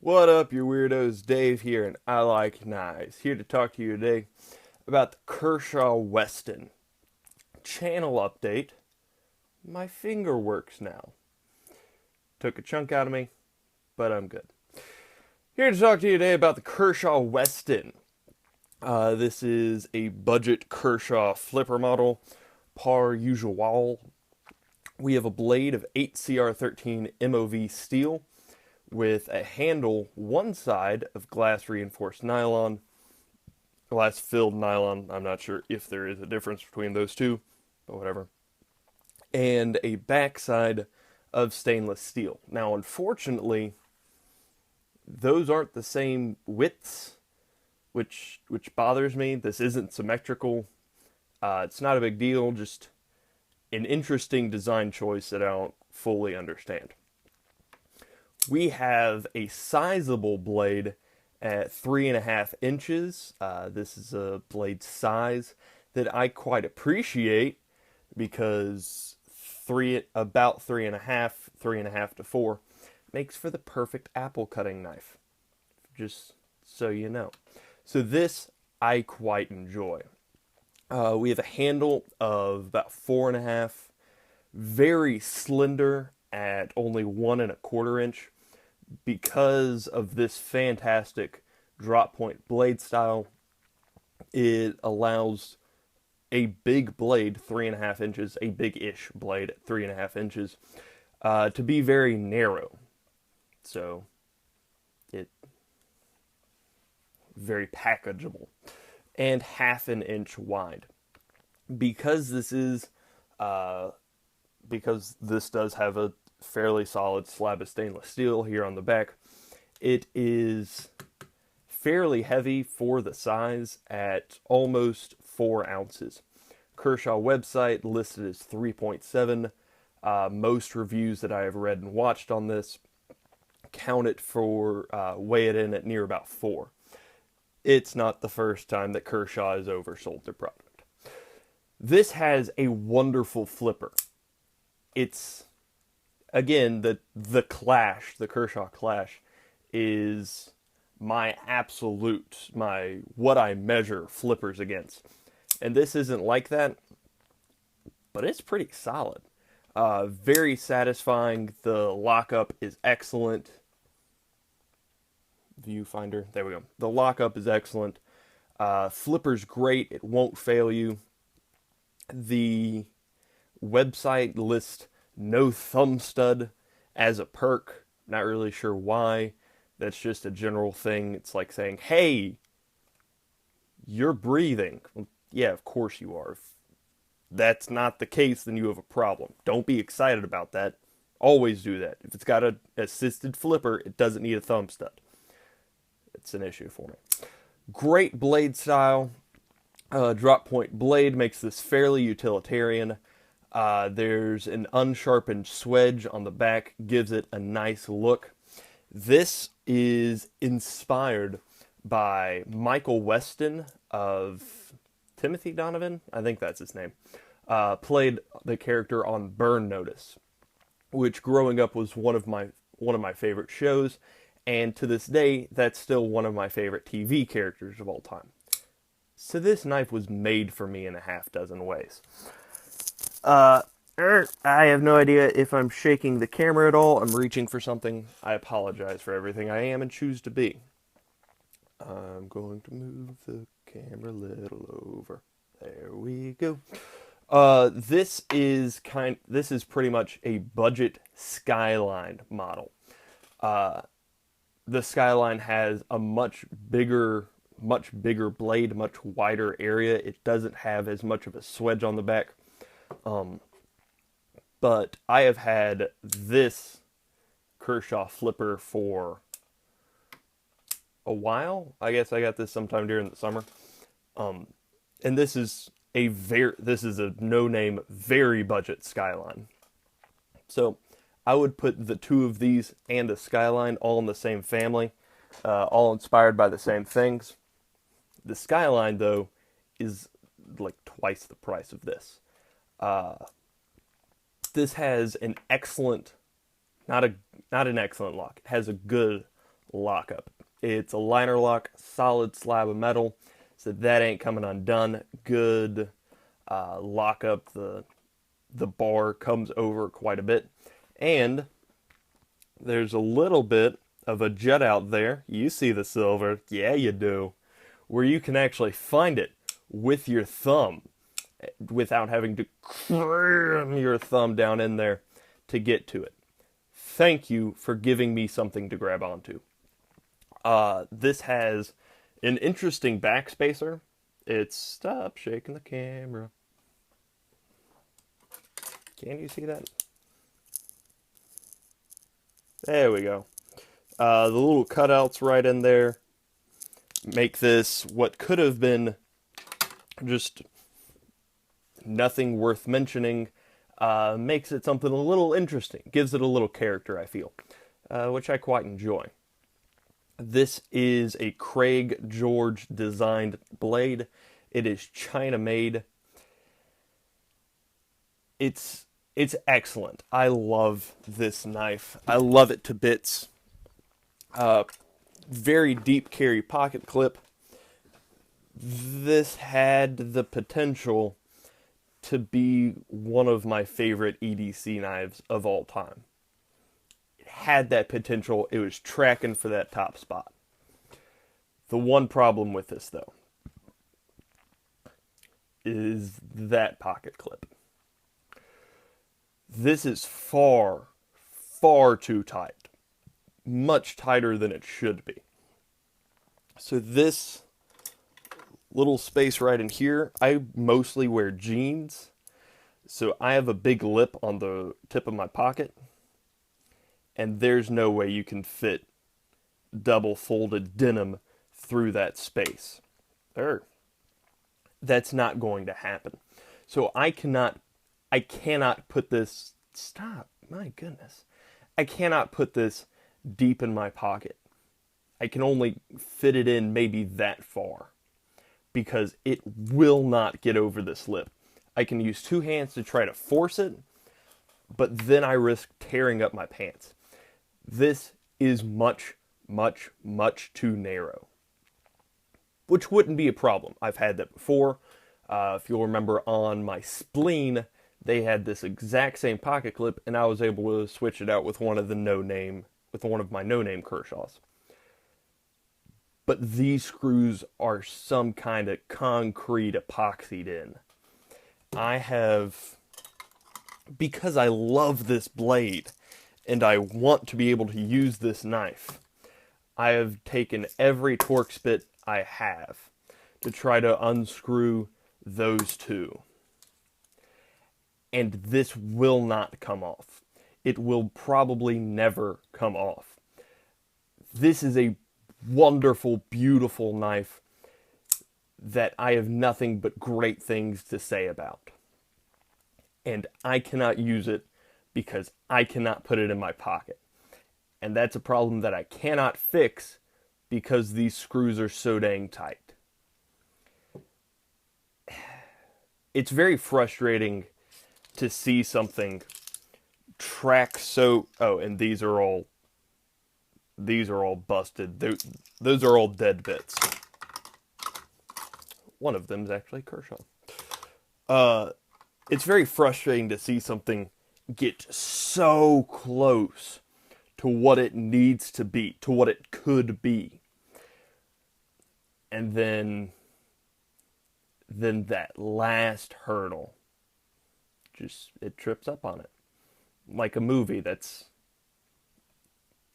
What up, you weirdos? Dave here, and I like knives. Here to talk to you today about the Kershaw Westin. Channel update. My finger works now. Took a chunk out of me, but I'm good. Here to talk to you today about the Kershaw Westin. This is a budget Kershaw flipper model, par usual. We have a blade of 8CR13 MOV steel with a handle one side of glass reinforced nylon, glass filled nylon. I'm not sure if there is a difference between those two, but whatever. And a backside of stainless steel. Now, unfortunately, those aren't the same widths, which bothers me. This isn't symmetrical. It's not a big deal, just an interesting design choice that I don't fully understand. We have a sizable blade at 3.5 inches. This is a blade size that I quite appreciate because about 3.5 to 4 makes for the perfect apple cutting knife. Just so you know. So this I quite enjoy. We have a handle of about 4.5, very slender at only 1.25 inch. Because of this fantastic drop point blade style, it allows a big blade, 3.5 inches, a big-ish blade at 3.5 inches, to be very narrow. So, it very packageable. And 1/2 inch wide. Because this does have a fairly solid slab of stainless steel here on the back, it is fairly heavy for the size at almost 4 ounces. Kershaw website listed as 3.7. Most reviews that I have read and watched on this count it for weigh it in at near about 4. It's not the first time that Kershaw has oversold their product. This has a wonderful flipper. It's, again, the Kershaw Clash is my absolute, what I measure flippers against. And this isn't like that, but it's pretty solid. Very satisfying. The lockup is excellent. Viewfinder, there we go. The lockup is excellent. Flipper's great. It won't fail you. The website lists no thumb stud as a perk. Not really sure why. That's just a general thing. It's like saying, hey, you're breathing. Well, yeah, of course you are. If that's not the case, then you have a problem. Don't be excited about that. Always do that. If it's got an assisted flipper, it doesn't need a thumb stud. It's an issue for me. Great blade style. Drop point blade makes this fairly utilitarian. There's an unsharpened swedge on the back, gives it a nice look. This is inspired by Michael Westin of Timothy Donovan, I think that's his name. Played the character on Burn Notice, which growing up was one of my favorite shows, and to this day, that's still one of my favorite TV characters of all time. So this knife was made for me in a half dozen ways. I have no idea if I'm shaking the camera at all. I'm reaching for something. I apologize for everything I am and choose to be. I'm going to move the camera a little over. There we go. This is pretty much a budget Skyline model. The Skyline has a much bigger blade, much wider area. It doesn't have as much of a swedge on the back. But I have had this Kershaw flipper for a while. I guess I got this sometime during the summer. And this is a no-name, very budget Skyline. So I would put the two of these and the Skyline all in the same family, all inspired by the same things. The Skyline, though, is like twice the price of this. This has an excellent, not an excellent lock. It has a good lockup. It's a liner lock, solid slab of metal, so that ain't coming undone. Good lockup. The bar comes over quite a bit. And there's a little bit of a jut out there. You see the silver. Yeah, you do. Where you can actually find it with your thumb without having to cram your thumb down in there to get to it. Thank you for giving me something to grab onto. This has an interesting backspacer. Stop shaking the camera. Can you see that? There we go. The little cutouts right in there make this what could have been just nothing worth mentioning. Makes it something a little interesting. Gives it a little character, I feel, which I quite enjoy. This is a Craig George designed blade. It is China made. It's excellent. I love this knife. I love it to bits. Very deep carry pocket clip. This had the potential to be one of my favorite EDC knives of all time. It had that potential. It was tracking for that top spot. The one problem with this, though, is that pocket clip. This is far, far too tight. Much tighter than it should be. So this little space right in here, I mostly wear jeans. So I have a big lip on the tip of my pocket. And there's no way you can fit double folded denim through that space. That's not going to happen. So I cannot put this, stop, my goodness. I cannot put this deep in my pocket. I can only fit it in maybe that far because it will not get over this lip. I can use two hands to try to force it, but then I risk tearing up my pants. This is much, much, much too narrow, which wouldn't be a problem. I've had that before. If you'll remember on my spleen, they had this exact same pocket clip, and I was able to switch it out with one of my no-name Kershaws. But these screws are some kind of concrete epoxied in. Because I love this blade, and I want to be able to use this knife, I have taken every Torx bit I have to try to unscrew those two. And this will not come off. It will probably never come off. This is a wonderful, beautiful knife that I have nothing but great things to say about. And I cannot use it because I cannot put it in my pocket. And that's a problem that I cannot fix because these screws are so dang tight. It's very frustrating to see something track so... Oh, and these are all busted. Those are all dead bits. One of them is actually Kershaw. It's very frustrating to see something get so close to what it needs to be, to what it could be. And then that last hurdle, it trips up on it. Like a movie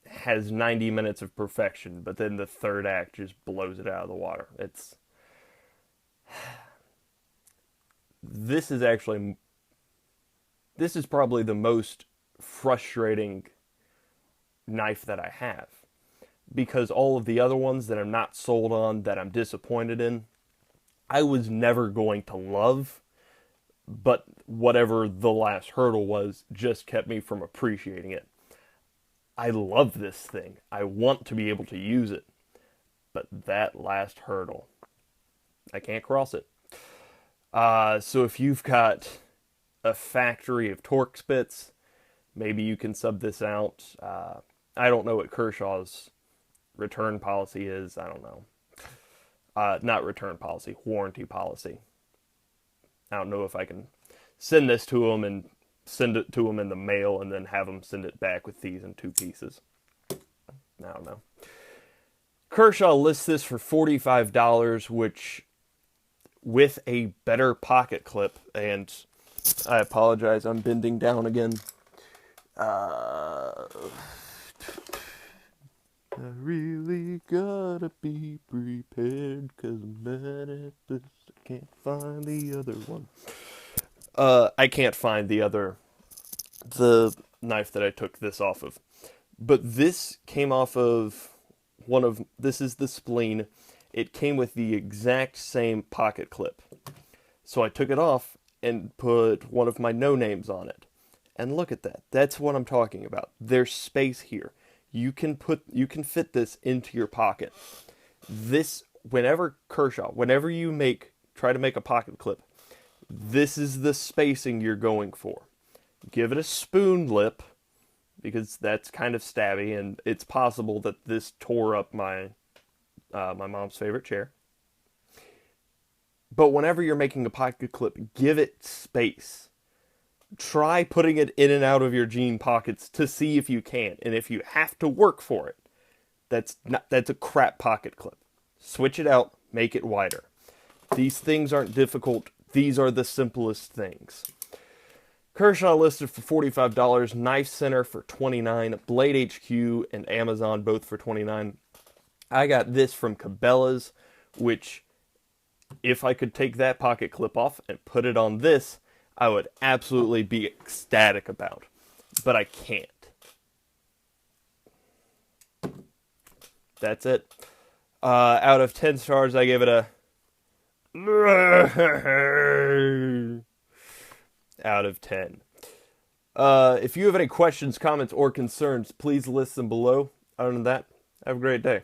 has 90 minutes of perfection, but then the third act just blows it out of the water. This is probably the most frustrating knife that I have, because all of the other ones that I'm not sold on, that I'm disappointed in, I was never going to love, but whatever the last hurdle was just kept me from appreciating it. I love this thing. I want to be able to use it, but that last hurdle, I can't cross it. So if you've got a factory of Torx bits, maybe you can sub this out. I don't know what Kershaw's return policy is. I don't know. Not return policy, warranty policy. I don't know if I can send this to them and send it to them in the mail and then have them send it back with these in 2 pieces. I don't know. Kershaw lists this for $45, which with a better pocket clip, and I apologize, I'm bending down again. I really gotta be prepared, cause I'm mad at this. I can't find the other one. I can't find the knife that I took this off of. But this came off of this is the spleen. It came with the exact same pocket clip. So I took it off and put one of my no-names on it. And look at that. That's what I'm talking about. There's space here. You can fit this into your pocket. Whenever you try to make a pocket clip, this is the spacing you're going for. Give it a spoon lip, because that's kind of stabby, and it's possible that this tore up my mom's favorite chair. But whenever you're making a pocket clip, give it space. Try putting it in and out of your jean pockets to see if you can. And if you have to work for it, that's a crap pocket clip. Switch it out, make it wider. These things aren't difficult. These are the simplest things. Kershaw listed for $45, Knife Center for $29, Blade HQ and Amazon both for $29. I got this from Cabela's, which if I could take that pocket clip off and put it on this, I would absolutely be ecstatic about. But I can't. That's it. Out of 10 stars, I give it a out of 10. If you have any questions, comments, or concerns, please list them below. Other than that, have a great day.